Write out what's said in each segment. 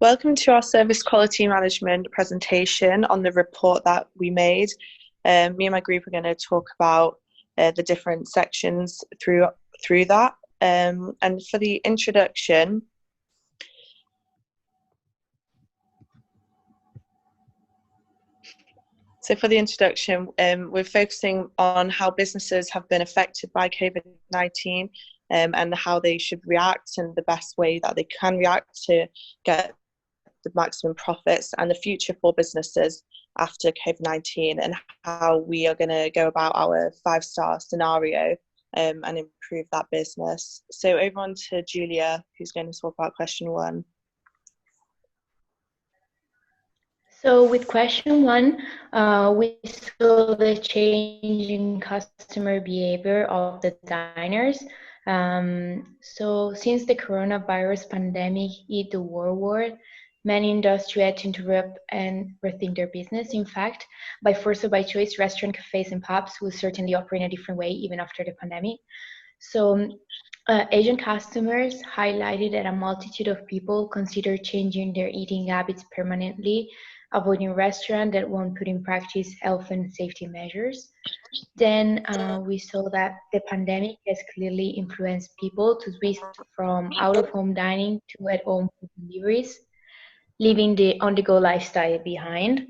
Welcome to our service quality management presentation on the report that we made. Me and my group are going to talk about the different sections through that. And for the introduction, we're focusing on how businesses have been affected by COVID-19 and how they should react and the best way that they can react to get the maximum profits, and the future for businesses after COVID-19, and how we are going to go about our 5-star scenario and improve that business. So over on to Julia, who's going to talk about question 1. So with question 1, we saw the change in customer behavior of the diners. So since the coronavirus pandemic hit the world, many industries had to interrupt and rethink their business. In fact, by force or by choice, restaurants, cafes, and pubs will certainly operate in a different way even after the pandemic. So Asian customers highlighted that a multitude of people consider changing their eating habits permanently, avoiding restaurants that won't put in practice health and safety measures. Then we saw that the pandemic has clearly influenced people to switch from out-of-home dining to at-home food deliveries, leaving the on-the-go lifestyle behind.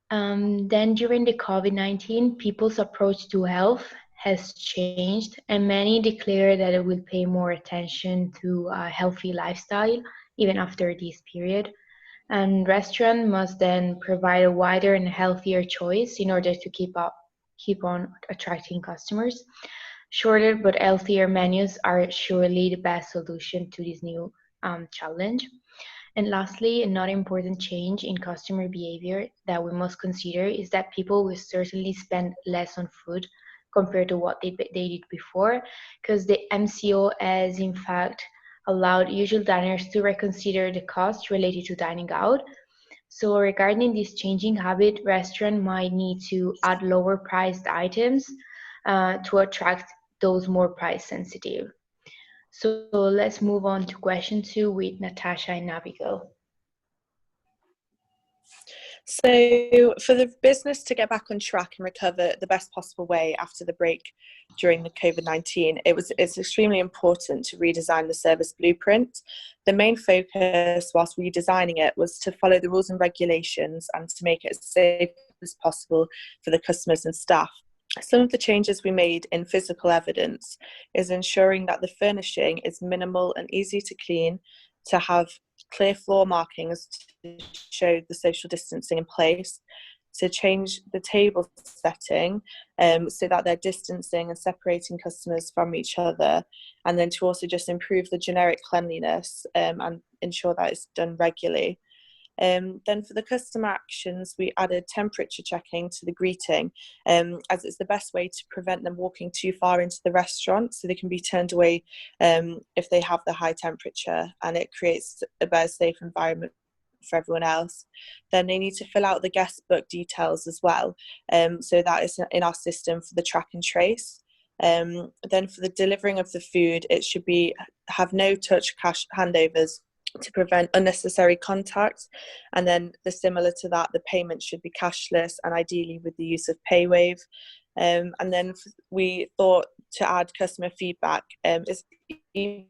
Then during the COVID-19, people's approach to health has changed, and many declare that it will pay more attention to a healthy lifestyle even after this period. And restaurants must then provide a wider and healthier choice in order to keep on attracting customers. Shorter but healthier menus are surely the best solution to this new challenge. And lastly, another important change in customer behavior that we must consider is that people will certainly spend less on food compared to what they did before, because the MCO has in fact allowed usual diners to reconsider the costs related to dining out. So regarding this changing habit, restaurants might need to add lower priced items to attract those more price sensitive. So let's move on to question 2 with Natasha and Abigail. So for the business to get back on track and recover the best possible way after the break during the COVID-19, it's extremely important to redesign the service blueprint. The main focus whilst redesigning it was to follow the rules and regulations and to make it as safe as possible for the customers and staff. Some of the changes we made in physical evidence is ensuring that the furnishing is minimal and easy to clean, to have clear floor markings to show the social distancing in place, to change the table setting so that they're distancing and separating customers from each other, and then to also just improve the generic cleanliness and ensure that it's done regularly. Then for the customer actions, we added temperature checking to the greeting, as it's the best way to prevent them walking too far into the restaurant, so they can be turned away if they have the high temperature, and it creates a better safe environment for everyone else. Then they need to fill out the guest book details as well, so that is in our system for the track and trace. Then for the delivering of the food, it should have no touch cash handovers to prevent unnecessary contact, and then similar to that, the payment should be cashless and ideally with the use of PayWave. And then we thought to add customer feedback is even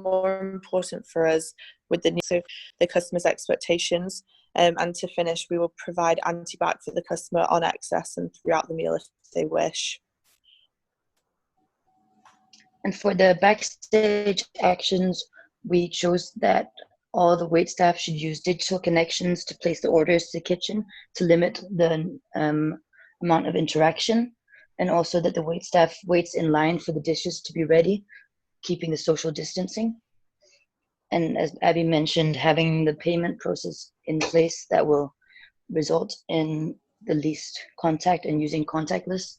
more important for us with the customer's expectations. And to finish, we will provide anti-bac for the customer on excess and throughout the meal if they wish. And for the backstage actions, we chose that all the wait staff should use digital connections to place the orders to the kitchen to limit the amount of interaction, and also that the wait staff waits in line for the dishes to be ready, keeping the social distancing. And as Abby mentioned, having the payment process in place that will result in the least contact and using contactless.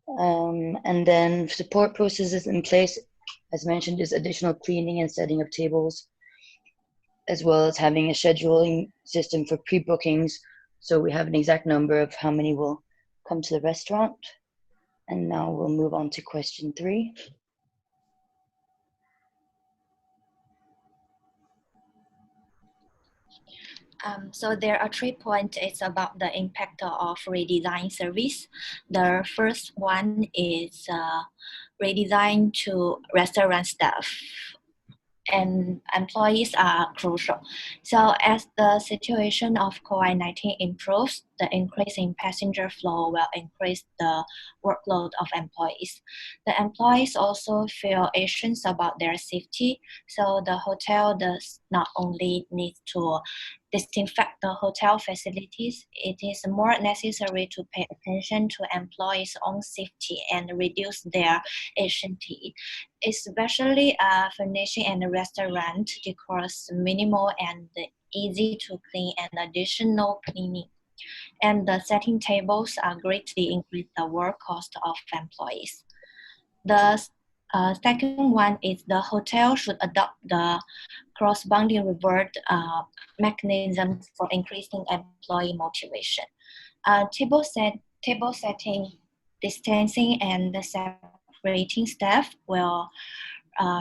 And then support processes in place, as mentioned, is additional cleaning and setting of tables, as well as having a scheduling system for pre-bookings, so we have an exact number of how many will come to the restaurant. And now we'll move on to question 3. So there are 3 points. It's about the impact of redesign service. The first one is redesign to restaurant staff and employees are crucial. So as the situation of COVID-19 improves, the increase in passenger flow will increase the workload of employees. The employees also feel anxious about their safety, so the hotel does not only need to disinfect the hotel facilities, it is more necessary to pay attention to employees' own safety and reduce their anxiety, especially furnishing and restaurant decors minimal and easy to clean and additional cleaning. And the setting tables greatly increase the work cost of employees. The second one is the hotel should adopt the cross-bounding reward mechanism for increasing employee motivation. Table setting, distancing, and separating staff will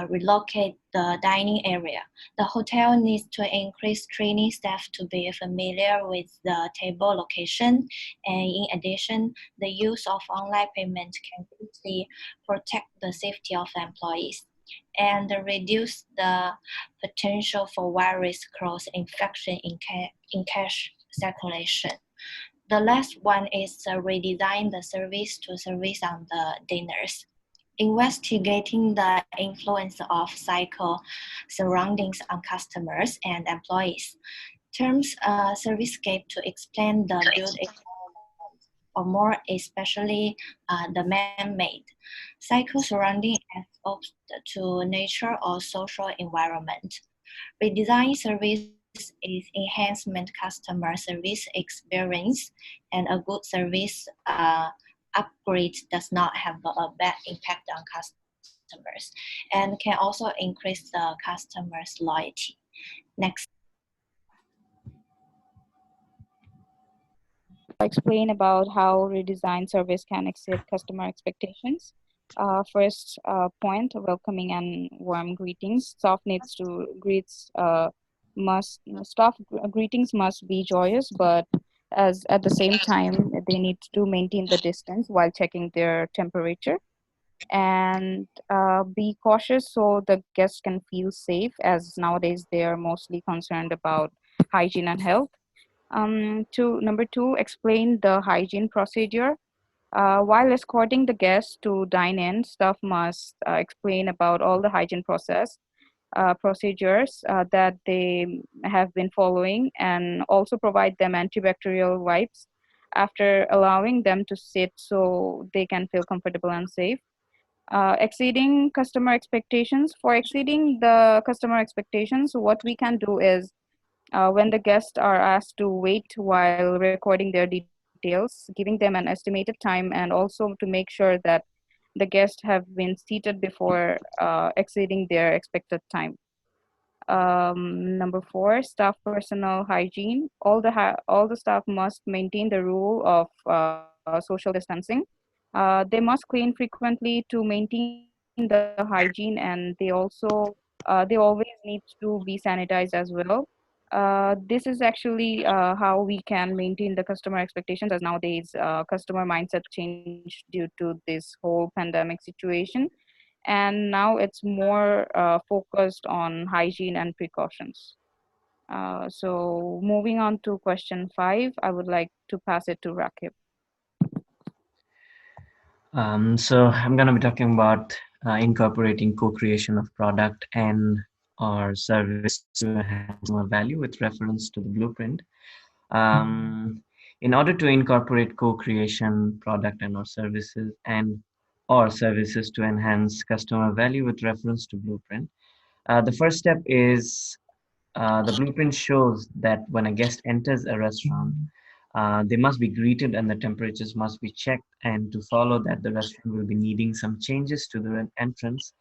relocate the dining area. The hotel needs to increase training staff to be familiar with the table location. And in addition, the use of online payment can greatly protect the safety of employees and reduce the potential for virus cross-infection in cash circulation. The last one is redesign the service to service on the diners. Investigating the influence of cycle surroundings on customers and employees. Terms servicescape to explain the built environment, or more especially the man-made. Cycle surrounding as opposed to nature or social environment. Redesign service is enhancement customer service experience, and a good service upgrade does not have a bad impact on customers and can also increase the customer's loyalty. Next. Explain about how redesigned service can exceed customer expectations. First point, welcoming and warm greetings. Staff greetings must be joyous, but as at the same time they need to maintain the distance while checking their temperature, and be cautious so the guests can feel safe, as nowadays they are mostly concerned about hygiene and health. Number two, explain the hygiene procedure. While escorting the guests to dine in, staff must explain about all the hygiene procedures that they have been following, and also provide them antibacterial wipes after allowing them to sit so they can feel comfortable and safe. Exceeding customer expectations. For exceeding the customer expectations, what we can do is when the guests are asked to wait while recording their details, giving them an estimated time, and also to make sure that the guests have been seated before exceeding their expected time. Number four, staff personal hygiene. All the staff must maintain the rule of social distancing. They must clean frequently to maintain the hygiene, and they always need to be sanitized as well. This is actually how we can maintain the customer expectations, as nowadays customer mindset changed due to this whole pandemic situation, and now it's more focused on hygiene and precautions. So moving on to question 5, I would like to pass it to Rakib. So I'm going to be talking about incorporating co-creation of product and or service to enhance customer value with reference to the blueprint. In order to incorporate co-creation product and or services to enhance customer value with reference to blueprint, the first step is the blueprint shows that when a guest enters a restaurant, they must be greeted and the temperatures must be checked. And to follow that, the restaurant will be needing some changes to the entrance,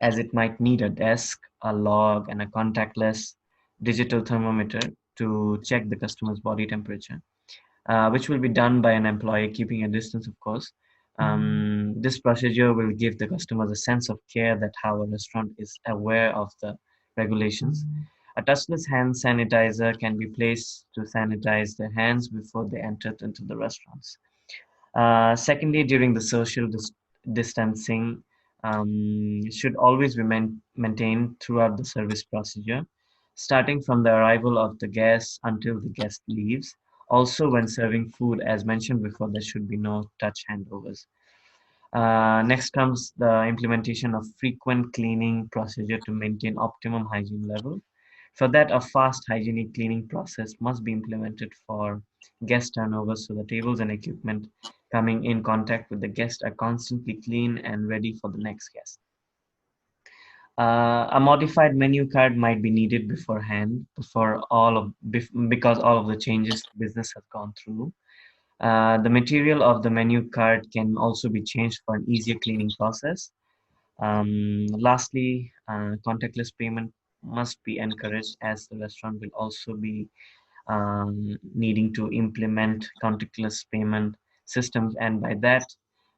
as it might need a desk, a log, and a contactless digital thermometer to check the customer's body temperature, which will be done by an employee keeping a distance, of course. This procedure will give the customers a sense of care that how a restaurant is aware of the regulations. A touchless hand sanitizer can be placed to sanitize their hands before they enter into the restaurants. Secondly, during the social distancing should always be maintained throughout the service procedure, starting from the arrival of the guest until the guest leaves. Also, when serving food, as mentioned before, there should be no touch handovers. Next comes the implementation of frequent cleaning procedure to maintain optimum hygiene level. For that, a fast hygienic cleaning process must be implemented for guest turnovers so the tables and equipment coming in contact with the guest are constantly clean and ready for the next guest. A modified menu card might be needed beforehand because all of the changes the business has gone through. The material of the menu card can also be changed for an easier cleaning process. Lastly, contactless payment must be encouraged as the restaurant will also be needing to implement contactless payment systems, and by that,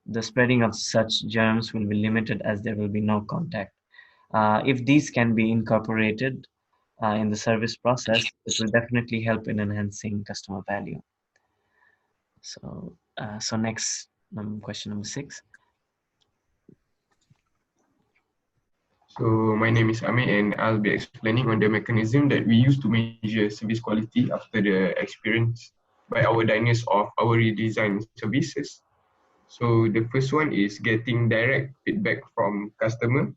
the spreading of such germs will be limited as there will be no contact. If these can be incorporated in the service process, it will definitely help in enhancing customer value. So next, question number 6. So my name is Amir and I'll be explaining on the mechanism that we use to measure service quality after the experience by our diners of our redesigned services. So the first one is getting direct feedback from customer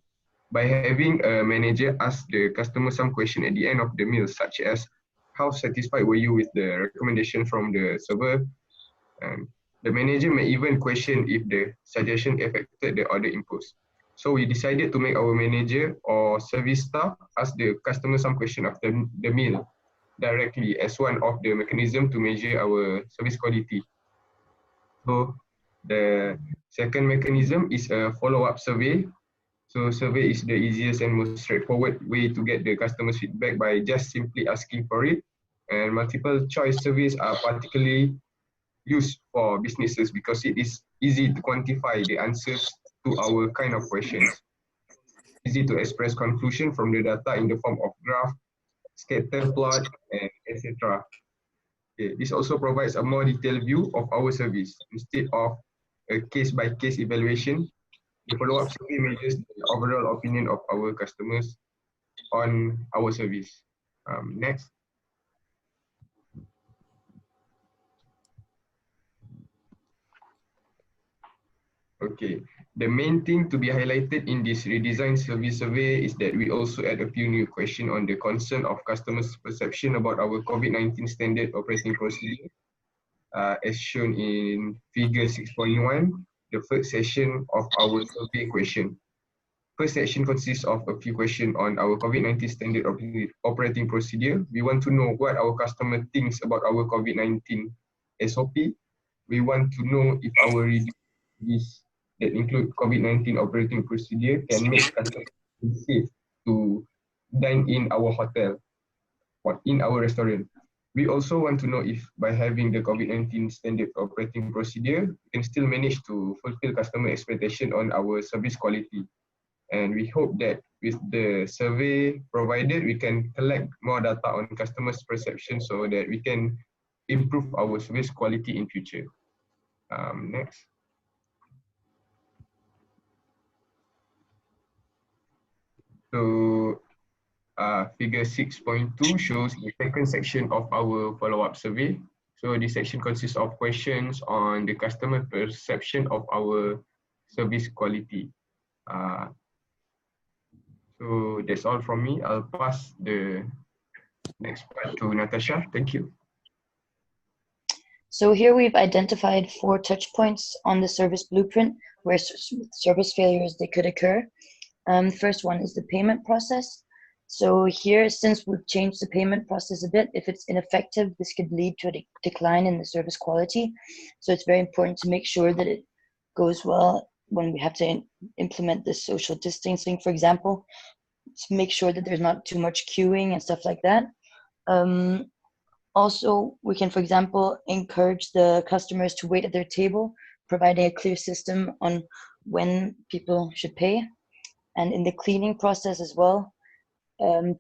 by having a manager ask the customer some question at the end of the meal, such as how satisfied were you with the recommendation from the server? And the manager may even question if the suggestion affected the order imposed. So we decided to make our manager or service staff ask the customer some question after the meal directly as one of the mechanism to measure our service quality. So the second mechanism is a follow-up survey. So survey is the easiest and most straightforward way to get the customer's feedback by just simply asking for it. And multiple choice surveys are particularly used for businesses because it is easy to quantify the answers to our kind of questions. Easy to express conclusion from the data in the form of graph, scatter plot, and etc. Okay, this also provides a more detailed view of our service instead of a case-by-case evaluation. The follow-up survey measures the overall opinion of our customers on our service. Next. Okay, the main thing to be highlighted in this redesigned service survey is that we also add a few new questions on the concern of customers' perception about our COVID-19 standard operating procedure. As shown in figure 6.1, the first section of our survey question. First section consists of a few questions on our COVID-19 standard operating procedure. We want to know what our customer thinks about our COVID-19 SOP. We want to know if our reviews that include COVID-19 operating procedure can make customers safe to dine in our hotel or in our restaurant. We also want to know if by having the COVID-19 standard operating procedure, we can still manage to fulfill customer expectation on our service quality. And we hope that with the survey provided, we can collect more data on customers' perception so that we can improve our service quality in future. Next. So figure 6.2 shows the second section of our follow-up survey. So this section consists of questions on the customer perception of our service quality. So that's all from me. I'll pass the next part to Natasha. Thank you. So here we've identified 4 touch points on the service blueprint where service failures they could occur. First one is the payment process. So here, since we've changed the payment process a bit, if it's ineffective, this could lead to a decline in the service quality. So it's very important to make sure that it goes well when we have to implement this social distancing, for example, to make sure that there's not too much queuing and stuff like that. Also, we can, for example, encourage the customers to wait at their table, providing a clear system on when people should pay. And in the cleaning process as well,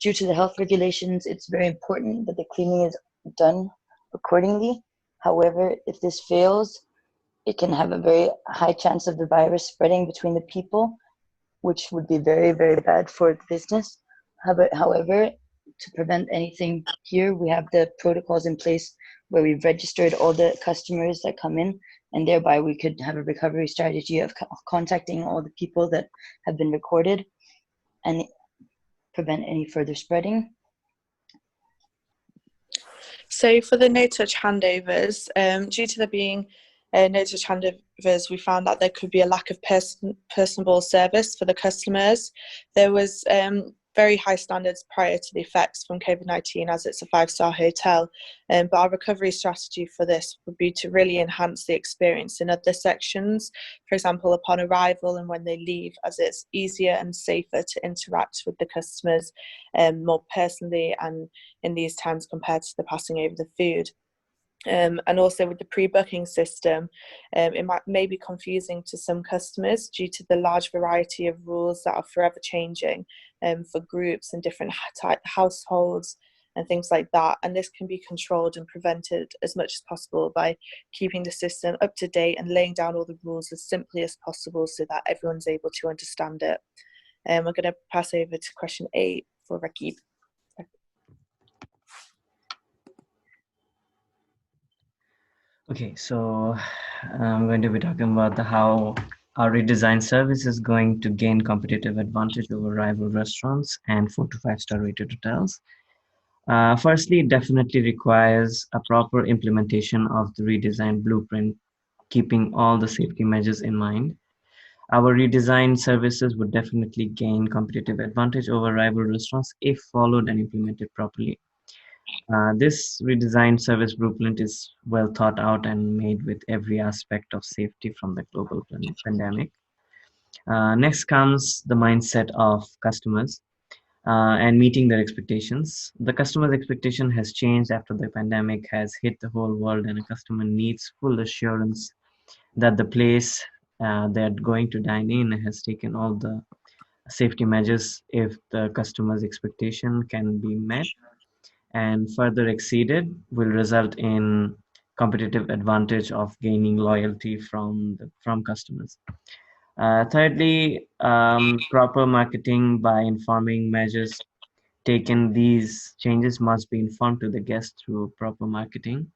Due to the health regulations, it's very important that the cleaning is done accordingly. However, if this fails, it can have a very high chance of the virus spreading between the people, which would be very, very bad for the business. However, to prevent anything here, we have the protocols in place where we've registered all the customers that come in, and thereby we could have a recovery strategy of contacting all the people that have been recorded and prevent any further spreading. So for the no-touch handovers, due to there being no-touch handovers, we found that there could be a lack of personable service for the customers. There was very high standards prior to the effects from COVID-19, as it's a 5-star hotel. But our recovery strategy for this would be to really enhance the experience in other sections, for example, upon arrival and when they leave, as it's easier and safer to interact with the customers more personally and in these times compared to the passing over the food. And also with the pre-booking system, it may be confusing to some customers due to the large variety of rules that are forever changing for groups and different households and things like that. And this can be controlled and prevented as much as possible by keeping the system up to date and laying down all the rules as simply as possible so that everyone's able to understand it. We're going to pass over to question 8 for Rakib. Okay, so I'm going to be talking about how our redesigned service is going to gain competitive advantage over rival restaurants and 4 to 5-star rated hotels. Firstly, it definitely requires a proper implementation of the redesigned blueprint, keeping all the safety measures in mind. Our redesigned services would definitely gain competitive advantage over rival restaurants if followed and implemented properly. This redesigned service blueprint is well thought out and made with every aspect of safety from the global pandemic. Next comes the mindset of customers and meeting their expectations. The customer's expectation has changed after the pandemic has hit the whole world, and a customer needs full assurance that the place they're going to dine in has taken all the safety measures. If the customer's expectation can be met and further exceeded, will result in competitive advantage of gaining loyalty from customers. Thirdly, proper marketing by informing measures taken. These changes must be informed to the guests through proper marketing.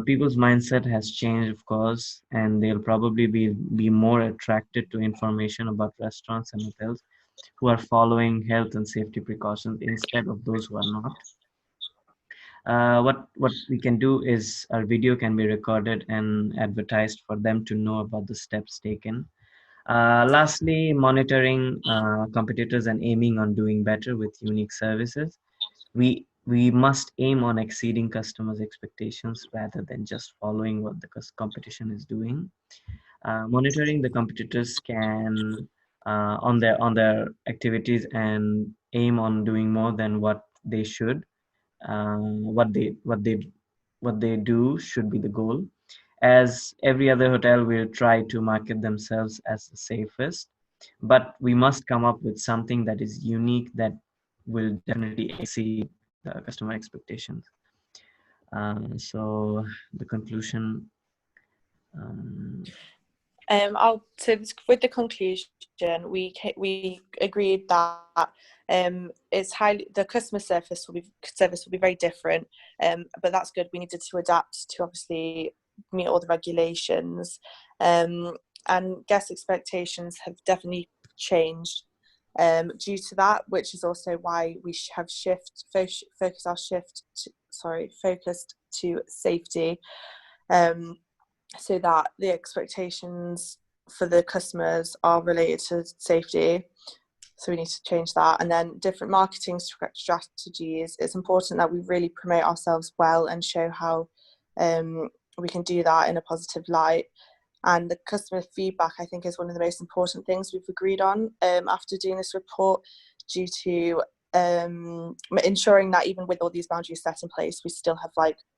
People's mindset has changed, of course, and they'll probably be more attracted to information about restaurants and hotels who are following health and safety precautions instead of those who are not. What we can do is our video can be recorded and advertised for them to know about the steps taken. Lastly, monitoring competitors and aiming on doing better with unique services. We must aim on exceeding customers' expectations rather than just following what the competition is doing. Monitoring the competitors can on their activities and aim on doing more than what they should. What they do should be the goal. As every other hotel will try to market themselves as the safest, but we must come up with something that is unique that will definitely exceed the customer expectations. So the conclusion. So with the conclusion, we agreed that the customer service will be very different, but that's good. We needed to adapt to obviously meet all the regulations, and guest expectations have definitely changed due to that, which is also why we have focused to safety. So that the expectations for the customers are related to safety. So we need to change that. And then different marketing strategies. It's important that we really promote ourselves well and show how we can do that in a positive light. And the customer feedback, I think, is one of the most important things we've agreed on after doing this report, due to ensuring that even with all these boundaries set in place, we still have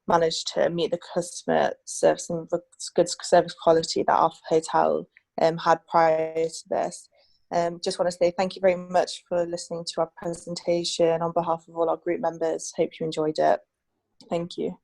managed to meet the customer service and good service quality that our hotel had prior to this. Just want to say thank you very much for listening to our presentation on behalf of all our group members. Hope you enjoyed it. Thank you.